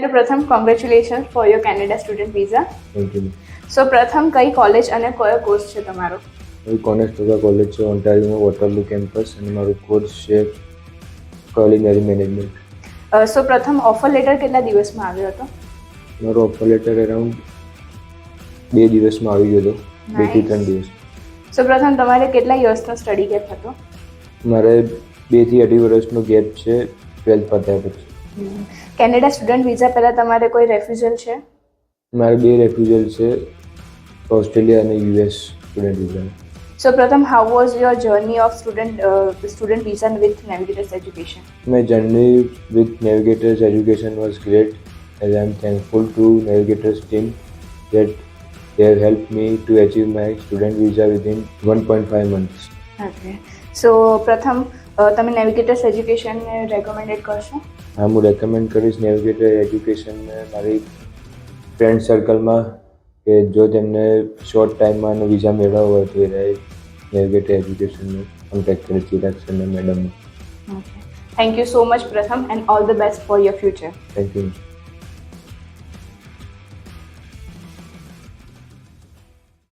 પ્રથમ congratulations for your Canada student visa. Thank you. So Pratham કઈ college અને કયો કોર્સ છે તમારો? મારી કોનેસ્ટોગા કોલેજ છે ઓન્ટારિયોમાં વોટરલુ કેમ્પસ અને મારું કોર્સ છે culinary મેનેજમેન્ટ. સો પ્રથમ ઓફર લેટર કેટલા દિવસમાં આવ્યો હતો? મારો ઓફર લેટર અરાઉન્ડ 2 દિવસમાં આવી ગયો હતો, 2 થી 3 દિવસ. સો પ્રથમ તમારે કેટલા યર્સનો સ્ટડી ગેપ હતો? મારે 2 થી 2.5 વર્ષનો ગેપ છે 12th પત્યા પછી. કેનેડા સ્ટુડન્ટ વિઝા પહેલાં તમારે કોઈ રેફ્યુઝલ છે? મારે 2 રેફ્યુઝલ છે, ઓસ્ટ્રેલિયા અને US student visa. So Pratham how was your journey of student visa with navigators education? My journey with Navigators Education was great, as I am thankful to Navigators team that they have helped me to achieve my student visa within 1.5 months. Okay. સો પ્રથમ તમે નેવિગેટર્સ એજ્યુકેશનને recommended કરશો? હા, હું recommend કરીશ navigator એજ્યુકેશનને મારી friend સર્કલમાં, કે જો તેમને શોર્ટ ટાઈમમાં વિઝા મેળવવો હોય તો એ નેવિગેટર એજ્યુકેશનને કોન્ટેક્ટ કરે ચિરાગ સરને મેડમને. Okay. Thank you so much Pratham and all the best for your future. Thank you.